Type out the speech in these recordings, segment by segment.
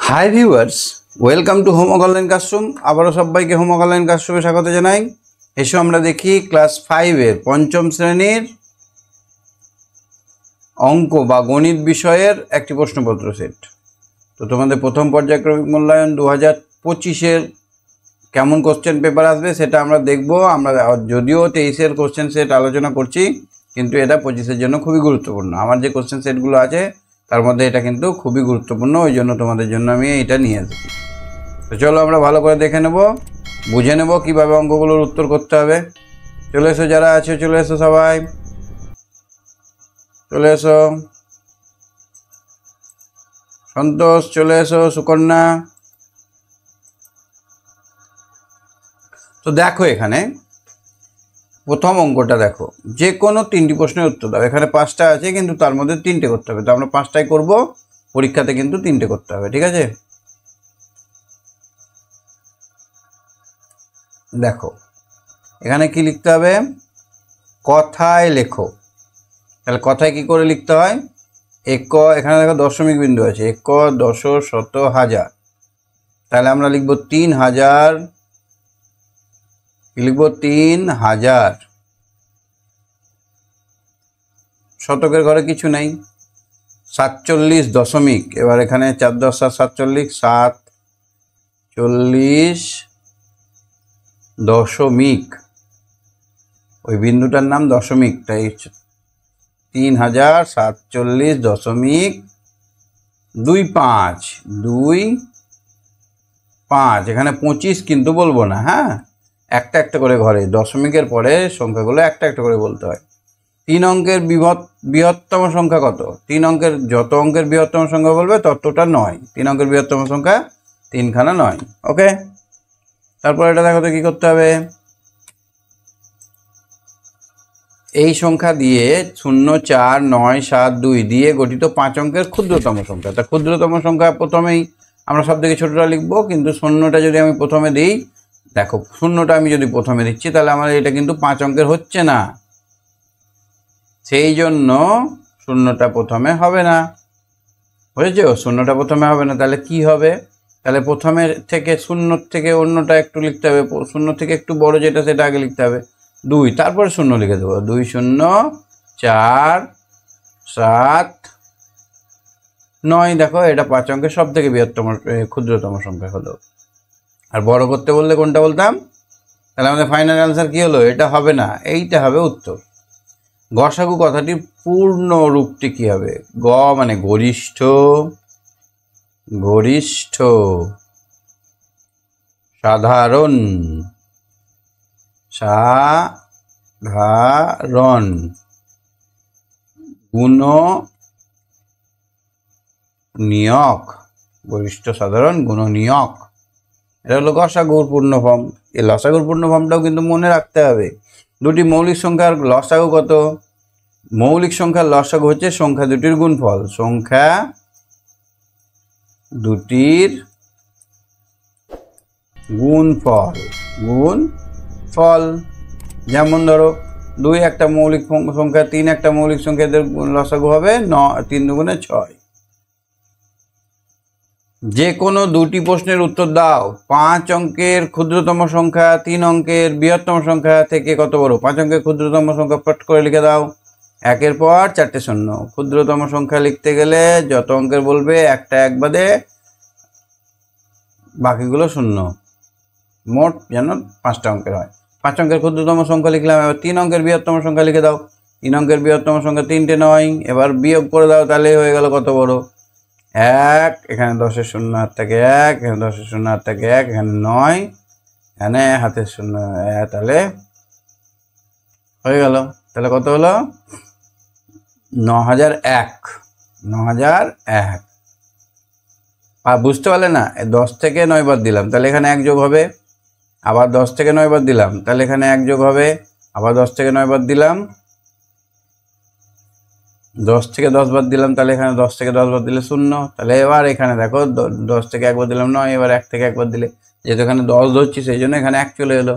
Hi viewers, welcome to homework online classroom. আবারও সবাইকে homework online ক্লাসরুমে স্বাগত জানাই। এসো আমরা দেখি ক্লাস 5-এর পঞ্চম শ্রেণীর অঙ্ক বা গণিত বিষয়ের একটি প্রশ্নপত্র সেট। তো তোমাদের প্রথম পর্যায়ক্রমিক মূল্যায়ন 2025-এর কেমন কোশ্চেন পেপার আসবে সেটা আমরা দেখব। আমরা যদিও 23-এর কোশ্চেন সেট আলোচনা করছি, কিন্তু এটা 25-এর জন্য খুবই গুরুত্বপূর্ণ। আমার যে কোশ্চেন সেটগুলো আছে তার মধ্যে এটা কিন্তু খুবই গুরুত্বপূর্ণ, ওই জন্য তোমাদের জন্য আমি এটা নিয়ে এসেছি। তো চলো আমরা ভালো করে দেখে নেব, বুঝে নেব কীভাবে অঙ্কগুলোর উত্তর করতে হবে। চলে এসো, যারা আছে চলে এসো, সবাই চলে এসো। সন্তোষ চলে এসো, সুকন্যা। তো দেখো এখানে প্রথম অঙ্কটা দেখো, যে কোনো 3টি প্রশ্নের উত্তর দাও। এখানে 5টা আছে, কিন্তু তার মধ্যে 3টে করতে হবে। তো আমরা 5টাই করব, পরীক্ষাতে কিন্তু 3টে করতে হবে, ঠিক আছে? দেখো এখানে কি লিখতে হবে, কথায় লেখো। তাহলে কথায় কি করে লিখতে হয়, এখানে দেখো দশমিক বিন্দু আছে, এক, দশ, শত, হাজার। তাহলে আমরা লিখব 3000, লিখব 3000। শতকের ঘরে কিছু নেই, 47 দশমিক। এবার এখানে 4 10 47, 47 দশমিক, ওই বিন্দুটার নাম দশমিক, তাই 3047.25 এখানে 25 কিন্তু বলবো না, হ্যাঁ, একটা একটা করে ঘরে, দশমিকের পরে সংখ্যাগুলো একটা একটা করে বলতে হয়। 3 অঙ্কের বৃহত্তম সংখ্যা কত? 3 অঙ্কের যত অঙ্কের বৃহত্তম সংখ্যা বলবে ততটা 9। 3 অঙ্কের বৃহত্তম সংখ্যা 3খানা 9। ওকে, তারপর এটা দেখো তো কী করতে হবে। এই সংখ্যা দিয়ে 0, 4, 9, 7, 2 দিয়ে গঠিত 5 অঙ্কের ক্ষুদ্রতম সংখ্যা। তা ক্ষুদ্রতম সংখ্যা প্রথমেই আমরা সব থেকে ছোটটা লিখবো, কিন্তু শূন্যটা যদি আমি প্রথমে দিই, দেখো শূন্যটা আমি যদি প্রথমে দিচ্ছি তাহলে আমার এটা কিন্তু 5 অঙ্কের হচ্ছে না, সেই জন্য শূন্যটা প্রথমে হবে না। বুঝেছো? শূন্যটা প্রথমে হবে না, তাহলে কি হবে? তাহলে প্রথমে থেকে শূন্য থেকে অন্যটা একটু লিখতে হবে, শূন্য থেকে একটু বড় যেটা সেটা আগে লিখতে হবে, 2, তারপরে শূন্য লিখে দেবো। 2, 0, 4, 7, 9। দেখো এটা 5 অঙ্কের সব থেকে বৃহত্তম ক্ষুদ্রতম সংখ্যা হলো। আর বড় করতে বললে কোনটা বলতাম? তাহলে আমাদের ফাইনাল অ্যান্সার কি হলো? এটা হবে না, এইটা হবে উত্তর। গসাগু কথাটির পূর্ণ রূপটি কি হবে? গ মানে গরিষ্ঠ, গরিষ্ঠ, সাধারণ, সাধারণ, গুণনীয়ক, গরিষ্ঠ সাধারণ গুণনীয়ক। এটা হলো গসাগুর পূর্ণ ফর্ম। এই লসাগুর পূর্ণ ফর্মটাও কিন্তু মনে রাখতে হবে। দুটি মৌলিক সংখ্যার লসাগু কত? মৌলিক সংখ্যার লসাগু হচ্ছে সংখ্যা দুটির গুণফল। সংখ্যা দুটির গুণফল, গুণফল। যেমন ধরো 2 একটা মৌলিক সংখ্যা, 3 একটা মৌলিক সংখ্যা, এদের লসাগু হবে 3 দুগুণে 6। যে কোনো 2টি প্রশ্নের উত্তর দাও। 5 অঙ্কের ক্ষুদ্রতম সংখ্যা 3 অঙ্কের বৃহত্তম সংখ্যা থেকে কত বড়? 5 অঙ্কের ক্ষুদ্রতম সংখ্যা পট করে লিখে দাও, 1-এর পর 4টে শূন্য। ক্ষুদ্রতম সংখ্যা লিখতে গেলে যত অঙ্কের বলবে একটা 1 বাদে বাকিগুলো শূন্য, মোট যেন 5টা অঙ্কের হয়। 5 অঙ্কের ক্ষুদ্রতম সংখ্যা লিখলাম। এবার 3 অঙ্কের বৃহত্তম সংখ্যা লিখে দাও। 3 অঙ্কের বৃহত্তম সংখ্যা 3টে 9। এবার বিয়োগ করে দাও, তাহলে হয়ে গেল কত বড়? 1, এখানে 10-এর শূন্য হাত থেকে 1, এখানে 10-এর শূন্য হাত থেকে 1, এখানে 9, এখানে হাতের শূন্য, তাহলে হয়ে গেল। তাহলে কত হলো? 9001, 9001। আর বুঝতে পারলে না? 10 থেকে 9 বাদ দিলাম, তাহলে এখানে 1 যোগ হবে। আবার 10 থেকে 9 বাদ দিলাম, তাহলে এখানে 1 যোগ হবে। আবার 10 থেকে 9 বাদ দিলাম, 10 থেকে 10 বাদ দিলাম, তাহলে এখানে 10 থেকে 10 বাদ দিলে 0। তাহলে এবার এখানে দেখো 10 থেকে 1 বাদ দিলাম 9, এবার 1 থেকে 1 বাদ দিলে, যেহেতু এখানে 10 ধরছি সেই জন্য এখানে 1 চলে এলো।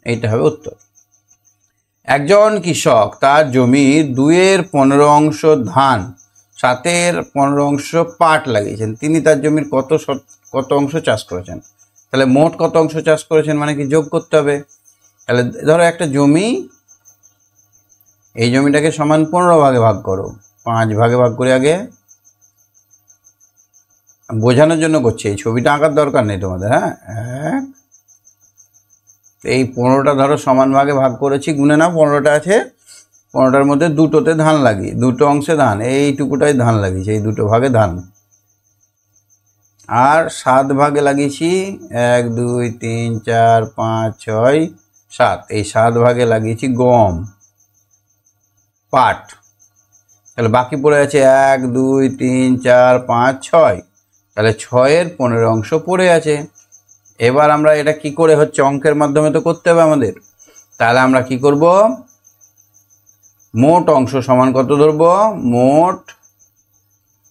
এইটা হবে উত্তর। একজন কৃষক তার জমির 2-এর 15 অংশ ধান 7-এর 15 অংশ পাট লাগিয়েছেন, তিনি তার জমির কত অংশ চাষ করেছেন। তাহলে মোট কত অংশ চাষ করেছেন মানে কি যোগ করতে হবে। তাহলে ধরো একটা জমি, এই জমিটাকে সমান 15 ভাগে ভাগ করো, 5 ভাগে ভাগ করে, আগে বোঝানোর জন্য করছি, এই ছবিটা আঁকার দরকার নেই তোমাদের। হ্যাঁ, এই 15টা ধরো সমান ভাগে ভাগ করেছি, গুনে নাও 15টা আছে, 15টার মধ্যে 2টোতে ধান লাগি, 2টো অংশে ধান, এইটুকুটাই ধান লাগিয়েছি, এই 2টো ভাগে ধান। আর 7 ভাগে লাগিয়েছি 1 2 3 4 5 6 7, এই 7 ভাগে লাগিয়েছি গম, পাট। তাহলে বাকি পড়ে আছে 1 2 3 4 5 6, তাহলে 6-এর 15 অংশ পড়ে আছে। এবার আমরা এটা কি করে হচ্ছে, অঙ্কের মাধ্যমে তো করতে হবে আমাদের। তাহলে আমরা কি করব, মোট অংশ সমান কত ধরব, মোট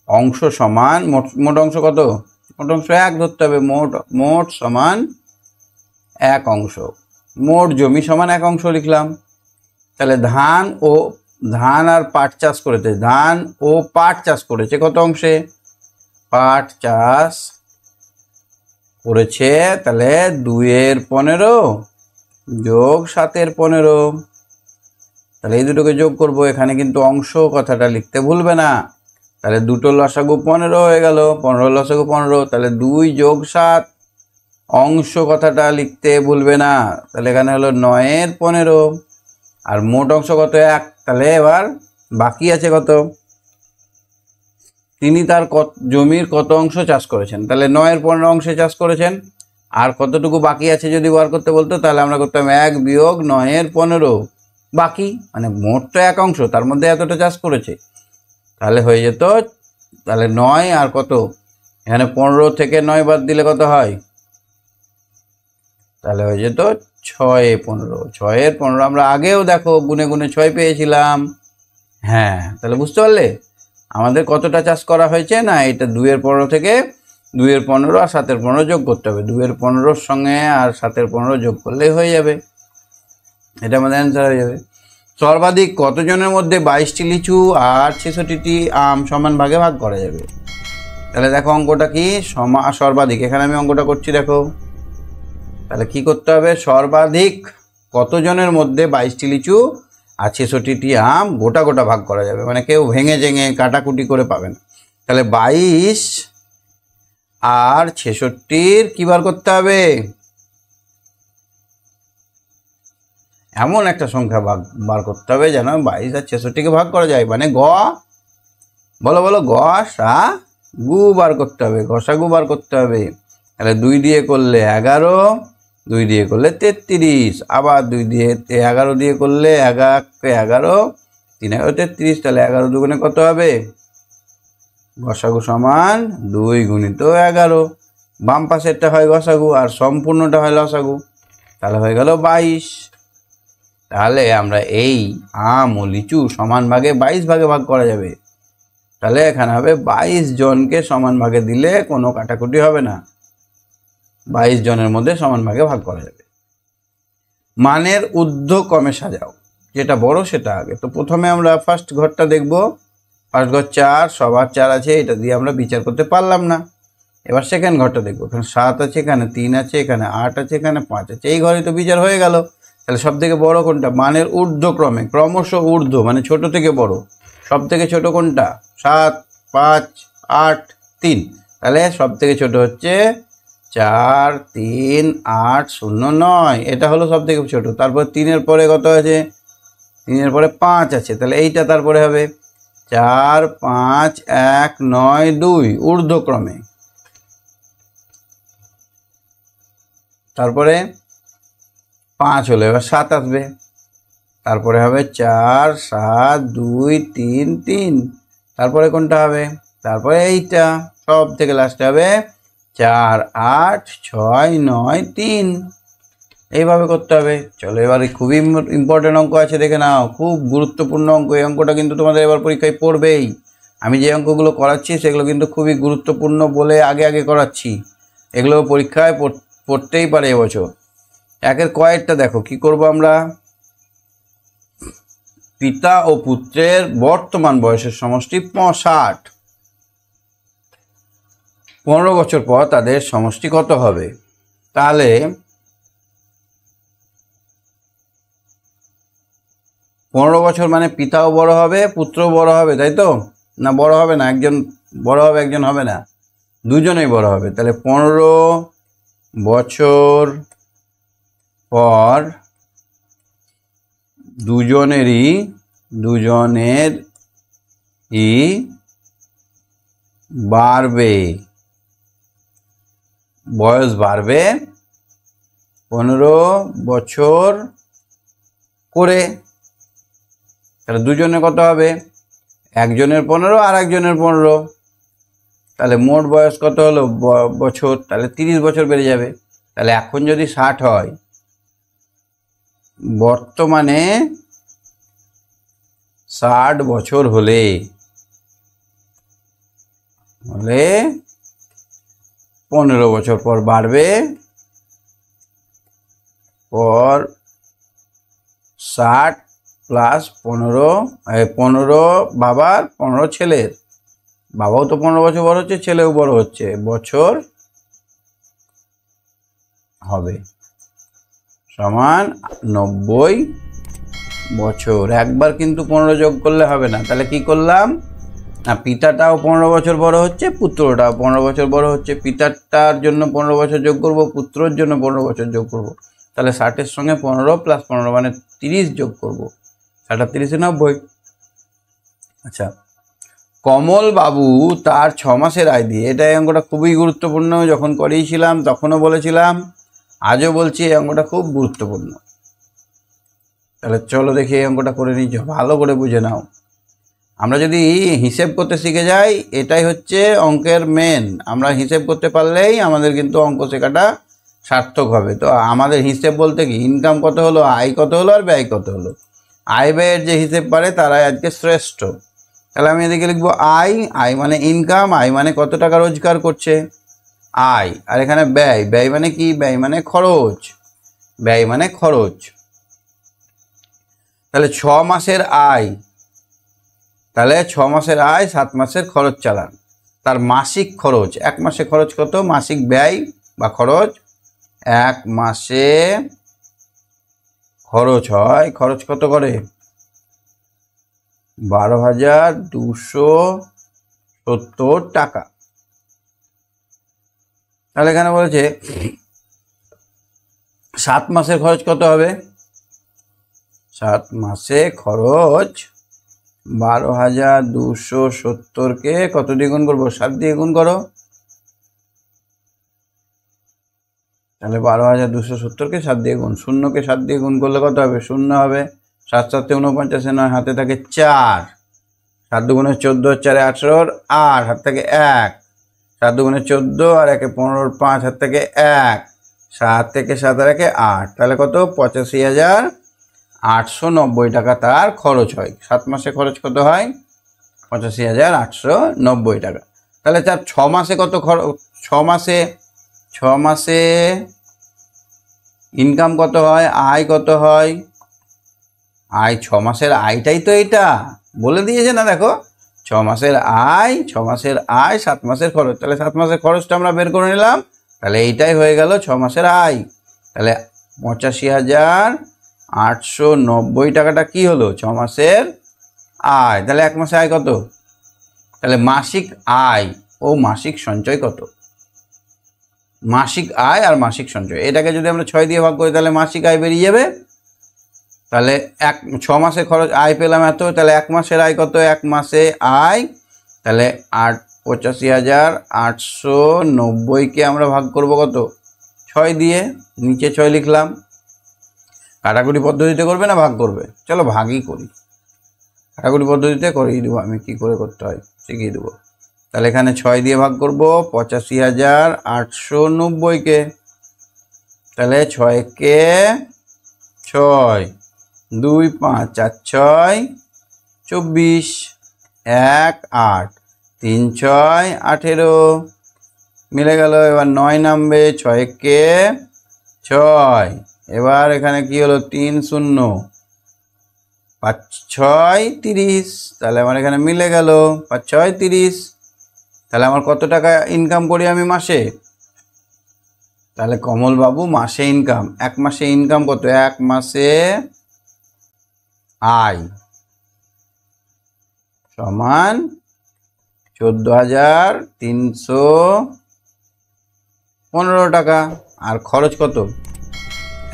অংশ সমান, মোট অংশ কত, মোট অংশ 1 ধরতে হবে। মোট সমান 1 অংশ, মোট জমি সমান 1 অংশ লিখলাম। তাহলে ধান আর পাট চাষ করেছে, ধান ও পাট চাষ করেছে কত অংশে, পাট চাষ করেছে, তাহলে 2-এর 15 যোগ 7-এর 15, তাহলে এই দুটোকে যোগ করব। এখানে কিন্তু অংশ কথাটা লিখতে ভুলবে না। তাহলে 2টো লসাগু 15 হয়ে গেল, 15 লসাগু 15, তাহলে 2 যোগ 7, অংশ কথাটা লিখতে ভুলবে না। তাহলে এখানে হলো 9-এর 15, আর মোট অংশ কত 1। তাহলে এবার বাকি আছে কত, তিনি তার জমির কত অংশ চাষ করেছেন, তাহলে 9-এর 15 অংশে চাষ করেছেন। আর কতটুকু বাকি আছে যদি বার করতে বলতো, তাহলে আমরা করতাম 1 বিয়োগ 9-এর 15 বাকি, মানে মোট তো 1 অংশ, তার মধ্যে এতটা চাষ করেছে, তাহলে হয়ে যেত, তাহলে 9 আর কত, এখানে 15 থেকে 9 বাদ দিলে কত হয়, তাহলে হয়ে যেত 6-15। 6-এর 15 আমরা আগেও দেখো গুনে গুনে 6 পেয়েছিলাম। হ্যাঁ, তাহলে বুঝতে পারলে আমাদের কতটা চাষ করা হয়েছে না, এটা 2-এর 15 থেকে 2-এর 15 আর 7-এর 15 যোগ করতে হবে, 2-এর 15-র সঙ্গে আর 7-এর 15 যোগ করলেই হয়ে যাবে, এটা আমাদের অ্যান্সার হয়ে যাবে। সর্বাধিক কতজনের মধ্যে 22টি লিচু আর 66টি আম সমান ভাগে ভাগ করা যাবে। তাহলে দেখো অঙ্কটা কি, সর্বাধিক, এখানে আমি অঙ্কটা করছি দেখো। তাহলে কি করতে হবে, সর্বাধিক কতজনের মধ্যে 22টি লিচু আর 66টি আম গোটা গোটা ভাগ করা যাবে, মানে কেউ ভেঙে ভেঙে কাটাকুটি করে পাবে না। তাহলে 22 আর 66-র কি বার করতে হবে, এমন একটা সংখ্যা বার করতে হবে যেন 22 আর 66-কে ভাগ করা যায়, মানে বলো গসাগু বার করতে হবে, গসাগু বার করতে হবে। তাহলে 2 দিয়ে করলে 11, 2 দিয়ে করলে 33, আবার 2 দিয়ে 11 দিয়ে করলে 11 11, 3 11 33, তাহলে 11 দুগুণে কত হবে, গসাগু সমান 2 গুণিত 11, বাম পাশেরটা হয় গসাগু আর সম্পূর্ণটা হয় লসাগু, তাহলে হয়ে গেল 22। তাহলে আমরা এই আম ও লিচু সমান ভাগে 22 ভাগে ভাগ করা যাবে। তাহলে এখানে হবে 22 জনকে সমান ভাগে দিলে কোনো কাটাকুটি হবে না, 22 জনের মধ্যে সমান ভাগে ভাগ করা যাবে। মানের ঊর্ধ্বক্রমে সাজাও, যেটা বড় সেটা আগে। তো প্রথমে আমরা ফার্স্ট ঘরটা দেখব, ফার্স্ট ঘর 4, সবার 4 আছে, এটা দিয়ে আমরা বিচার করতে পারলাম না। এবার সেকেন্ড ঘরটা দেখবো, এখানে 7 আছে, এখানে 3 আছে, এখানে 8 আছে, এখানে 5 আছে, এই ঘরে তো বিচার হয়ে গেল। তাহলে সব থেকে বড় কোনটা, মানের ঊর্ধ্বক্রমে, ক্রমশ ঊর্ধ্ব মানে ছোট থেকে বড়, সব থেকে ছোট কোনটা, 7 5 8 3, তাহলে সব থেকে ছোট হচ্ছে 4 3 8 0 9, এটা হলো সব থেকে ছোট। তারপর 3-এর পরে কত আছে, 3-এর পরে 5 আছে, তাহলে এইটা তারপরে হবে 4 5 1 9 2 ঊর্ধ্বক্রমে। তারপরে 5 হলো, এবার 7 আসবে, তারপরে হবে 4 7 2 3 3, তারপরে কোনটা হবে, তারপরে এইটা, সব থেকে লাস্টে হবে 4 8 6 9 3, এইভাবে করতে হবে। চলো এবার খুবই ইম্পর্টেন্ট অঙ্ক আছে, দেখে নাও, খুব গুরুত্বপূর্ণ অঙ্ক। এই অঙ্কটা কিন্তু তোমাদের এবার পরীক্ষায় পড়বেই। আমি যে অঙ্কগুলো করাচ্ছি সেগুলো কিন্তু খুবই গুরুত্বপূর্ণ বলে আগে আগে করাচ্ছি, এগুলো পরীক্ষায় পড়তেই পারে এবছর। 1-এর কয়েকটা দেখো কি করব আমরা, পিতা ও পুত্রের বর্তমান বয়সের সমষ্টি 60। 15 বছর পর তাদের সমষ্টি কত হবে? তাহলে 15 বছর মানে পিতাও বড় হবে, পুত্রও বড় হবে, তাই তো? না, বড় হবে না, একজন বড় হবে একজন হবে না, দুজনেই বড় হবে। তাহলে 15 বছর পর দুজনেরই বাড়বে, বয়স বাড়বে 15 বছর করে। তাহলে দুজনে কত হবে? একজনের 15 আর একজনের 15, তাহলে মোট বয়স কত হলো বছর? তাহলে 30 বছর বেড়ে যাবে। তাহলে এখন যদি 60 হয়, বর্তমানে 60 বছর হলে 15 বছর পর বাড়বে, পর 60 প্লাস 15 বাবার 15 ছেলের, বাবাও তো 15 বছর বড় হচ্ছে, ছেলেও বড় হচ্ছে, বছর হবে সমান 90 বছর। একবার কিন্তু 15 যোগ করলে হবে না। তাহলে কি করলাম না, পিতাটাও 15 বছর বড় হচ্ছে, পুত্রটাও 15 বছর বড় হচ্ছে। পিতাটার জন্য 15 বছর যোগ করব, পুত্রর জন্য 15 বছর যোগ করব। তাহলে 60-এর সঙ্গে 15 প্লাস 15 মানে 30 যোগ করব। 60 আর 30 90। আচ্ছা, কমল বাবু তার 6 মাসের আয় দিয়ে, এটা এই অঙ্কটা খুবই গুরুত্বপূর্ণ, যখন করিয়েছিলাম তখনও বলেছিলাম, আজও বলছি, এই অঙ্কটা খুব গুরুত্বপূর্ণ। তাহলে চলো দেখি এই অঙ্কটা করে নিচ্ছ, ভালো করে বুঝে নাও। আমরা যদি হিসেব করতে শিখে যাই, এটাই হচ্ছে অঙ্কের মেন। আমরা হিসেব করতে পারলেই আমাদের কিন্তু অঙ্ক শেখাটা সার্থক হবে। তো আমাদের হিসেব বলতে কি, ইনকাম কত হলো, আয় কত হলো, আর ব্যয় কত হলো। আয় ব্যয়ের যে হিসেব পারে তারাই আজকে শ্রেষ্ঠ। তাহলে আমি এদিকে লিখবো আয়, আয় মানে ইনকাম, আয় মানে কত টাকা রোজগার করছে আয়, আর এখানে ব্যয়, ব্যয় মানে কি, ব্যয় মানে খরচ, ব্যয় মানে খরচ। তাহলে 6 মাসের আয়, তাহলে 6 মাসের আয়, 7 মাসের খরচ চালান, তার মাসিক খরচ, এক মাসে খরচ কত, মাসিক ব্যয় বা খরচ, এক মাসে খরচ হয়, খরচ কত করে 12,270 টাকা। তাহলে এখানে বলেছে 7 মাসের খরচ কত হবে, 7 মাসে খরচ 12,270-কে কত দিয়ে গুণ করবো, 7 দিয়ে গুণ করো। তাহলে 12,270-কে 7 দিয়ে গুণ, 0-কে 7 দিয়ে গুণ করলে কত হবে, 0 হবে। 7 7 49, 9 হাতে থাকে 4, 7 দুগুণে 14, 4 18, 8 হাত থেকে 1, 7 দুগুণে 14 আর 1 15, 5 হাত থেকে 1, 7 থেকে 7 আর 1 8, তাহলে কত 85,890 টাকা তার খরচ হয়। 7 মাসে খরচ কত হয়, 85,890 টাকা। তাহলে তার 6 মাসে কত খরচ, 6 মাসে ইনকাম কত হয়, আয় কত হয়, আয় 6 মাসের আয়টাই তো এটা বলে দিয়েছে না, দেখো 6 মাসের আয়, 6 মাসের আয়, 7 মাসের খরচ। তাহলে 7 মাসের খরচটা আমরা বের করে নিলাম, তাহলে এইটাই হয়ে গেল 6 মাসের আয়। তাহলে 85,890 টাকাটা কি হলো, 6 মাসের আয়। তাহলে 1 মাসে আয় কত, তাহলে মাসিক আয় ও মাসিক সঞ্চয় কত, মাসিক আয় আর মাসিক সঞ্চয়, এটাকে যদি আমরা 6 দিয়ে ভাগ করি তাহলে মাসিক আয় বেরিয়ে যাবে। তাহলে 6 মাসে খরচ, আয় পেলাম এত, তাহলে 1 মাসের আয় কত, 1 মাসে আয়, তাহলে 85,890-কে আমরা ভাগ করব কত, 6 দিয়ে, নিচে 6 লিখলাম। কাটাকুটি পদ্ধতিতে করবে না ভাগ করবে, চলো ভাগই করি, কাটাকুটি পদ্ধতিতে করেই দেবো, আমি কি করে করতে হয় শিখিয়ে দেবো। তাহলে এখানে 6 দিয়ে ভাগ করব 85,890-কে, তাহলে 6-কে 6, 2 5 4 6 24, 1 8, 3 6 18 মিলে গেল। এবার 9 নামবে, 6-কে 6, এবার এখানে কি হলো 3 0, 5 6 30, তাহলে আমার এখানে মিলে গেল 5 6 30। তাহলে আমার কত টাকা ইনকাম করি আমি মাসে? তাহলে কমলবাবু মাসে ইনকাম, এক মাসে ইনকাম কত? এক মাসে আয় সমান 14,315 টাকা। আর খরচ কত?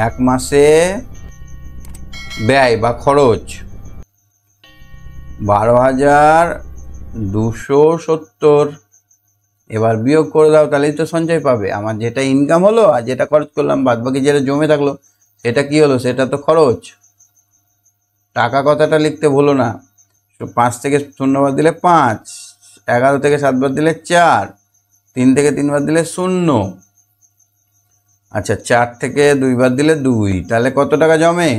এক মাসে ব্যয় বা খরচ 12,270। এবার বিয়োগ করে দাও, তাহলেই তো সঞ্চয় পাবে। আমার যেটা ইনকাম হলো আর যেটা খরচ করলাম, বাদ বাকি যেটা জমে থাকলো সেটা কি হলো? সেটা তো খরচ। টাকা কথাটা লিখতে ভুলো না। 5 থেকে 0 বাদ দিলে 5, 11 থেকে 7 বাদ দিলে 4, 3 থেকে 3 বাদ দিলে 0, আচ্ছা 4 থেকে 2 বাদ দিলে 2। তাহলে কত টাকা জমে?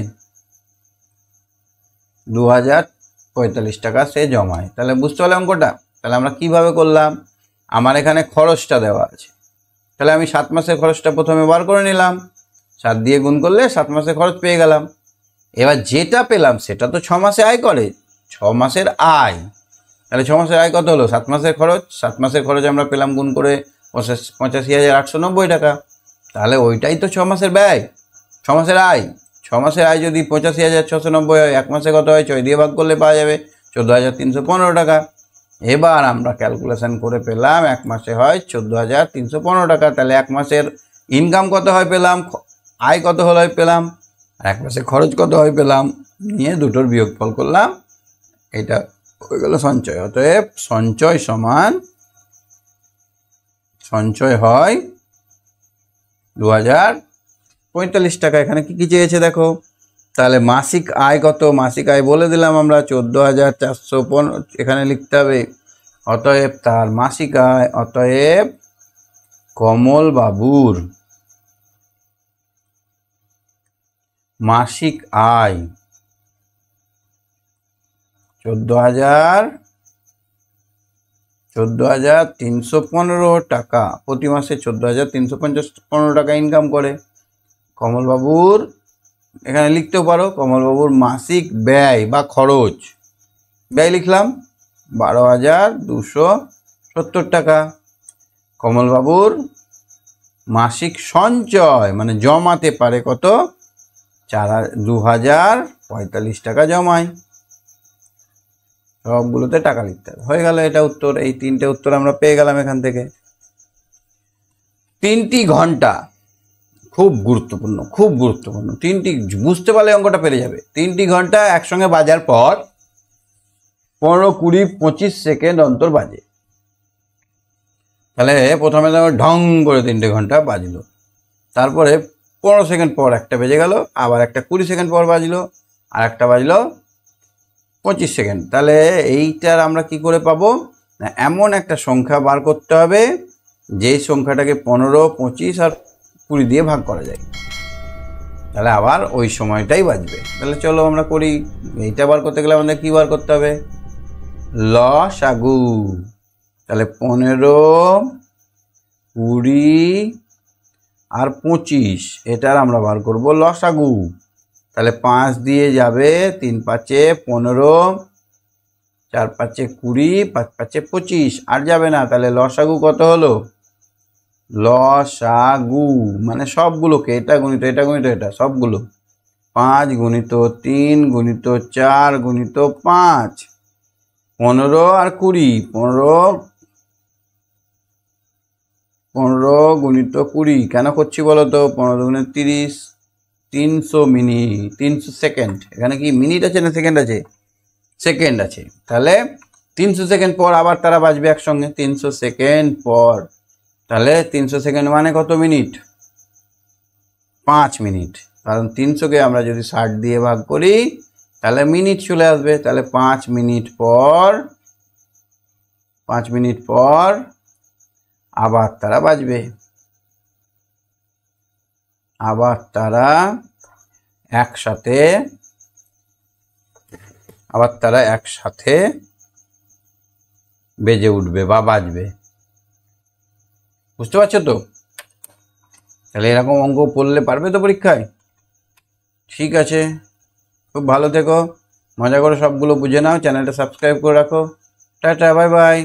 2,045 টাকা সে জমায়। তাহলে বুঝতে পারলে অঙ্কটা? তাহলে আমরা কিভাবে করলাম? আমার এখানে খরচটা দেওয়া আছে, তাহলে আমি 7 মাসের খরচটা প্রথমে বার করে নিলাম, 7 দিয়ে গুণ করলে 7 মাসের খরচ পেয়ে গেলাম। এবার যেটা পেলাম সেটা তো 6 মাসে আয় করে, 6 মাসের আয়। তাহলে 6 মাসের আয় কত হলো? 7 মাসের খরচ। 7 মাসের খরচ আমরা পেলাম গুণ করে 85,890 টাকা। তাহলে ওইটাই তো 6 মাসের ব্যয়, 6 মাসের আয়। 6 মাসের আয় যদি 85,690 হয়, এক মাসে কত হয়? 6 দিয়ে ভাগ করলে পাওয়া যাবে 14,315 টাকা। এবার আমরা ক্যালকুলেশন করে পেলাম এক মাসে হয় 14,315 টাকা। তাহলে এক মাসের ইনকাম কত হয় পেলাম, আয় কত হলো পেলাম, আর এক মাসে খরচ কত হয় পেলাম, নিয়ে দুটোর বিয়োগফল করলাম, এটা হয়ে গেল সঞ্চয়। অতএব সঞ্চয় সমান, সঞ্চয় হয় 2,045 টাকা। এখানে কি কি চেয়েছে দেখো। তাহলে মাসিক আয় কত? মাসিক আয় বলে দিলাম আমরা 14,415 এখানে লিখতে হবে। অতএব তার মাসিক আয়, অতএব কমল বাবুর মাসিক আয় 14,315 টাকা। প্রতি মাসে 14,315 টাকা ইনকাম করে। কমলবাবুর এখানে লিখতেও পারো কমলবাবুর মাসিক ব্যয় বা খরচ, ব্যয় লিখলাম 12,270 টাকা। কমলবাবুর মাসিক সঞ্চয় মানে জমাতে পারে কত? 2,045 টাকা জমায়। সবগুলোতে টাকা লিখতে হবে। হয়ে গেল এটা উত্তর। এই 3টে উত্তর আমরা পেয়ে গেলাম এখান থেকে। 3টি ঘন্টা খুব গুরুত্বপূর্ণ, খুব গুরুত্বপূর্ণ। 3টি বুঝতে পারলে অঙ্কটা পেরে যাবে। 3টি ঘন্টা একসঙ্গে বাজার পর 15, 20, 25 সেকেন্ড অন্তর বাজে। তাহলে প্রথমে ঢং করে 3টে ঘন্টা বাজলো, তারপরে 15 সেকেন্ড পর একটা বেজে গেল, আবার একটা 20 সেকেন্ড পর বাজলো, আর একটা বাজলো 25 সেকেন্ড। তাহলে এইটার আমরা কি করে পাবো? না, এমন একটা সংখ্যা বার করতে হবে যেই সংখ্যাটাকে 15, 25 আর 20 দিয়ে ভাগ করা যায়, তাহলে আবার ওই সময়টাই বাজবে। তাহলে চলো আমরা করি। এইটা বার করতে গেলে আমাদের কি বার করতে হবে? লসাগু। তাহলে 15, 20 আর 25 এটার আমরা বার করব লসাগু। তাহলে 5 দিয়ে যাবে, 3 5 15, 4 5 20, 5 5 25, আর যাবে না। তাহলে লসাগু কত হলো? লসাগু মানে সবগুলোকে, এটা গুণিত এটা গুণিত এটা সবগুলো, 5 গুণিত 3 গুণিত 4 গুণিত 5, 15 আর 20, 15 গুণিত 20 কেন করছি বলো তো? 15 গুণে 30, 300 মিনিট, 300 সেকেন্ড। এখানে কি মিনিট আছে না সেকেন্ড আছে? সেকেন্ড আছে। তাহলে 300 সেকেন্ড পর আবার তারা বাজবে একসঙ্গে, 300 সেকেন্ড পর। তাহলে 300 সেকেন্ড মানে কত মিনিট? 5 মিনিট। কারণ 300কে আমরা যদি 60 দিয়ে ভাগ করি তাহলে মিনিট চলে আসবে। তাহলে 5 মিনিট পর, 5 মিনিট পর আবার তারা বাজবে, আবার তারা একসাথে বেজে উঠবে বা বাজবে। বুঝতে পারছো তো? তাহলে এরকম অঙ্ক পড়লে পারবে তো পরীক্ষায়? ঠিক আছে, খুব ভালো থেকো। মজা করে সবগুলো বুঝে নাও, চ্যানেলটা সাবস্ক্রাইব করে রাখো। Tata, bye bye.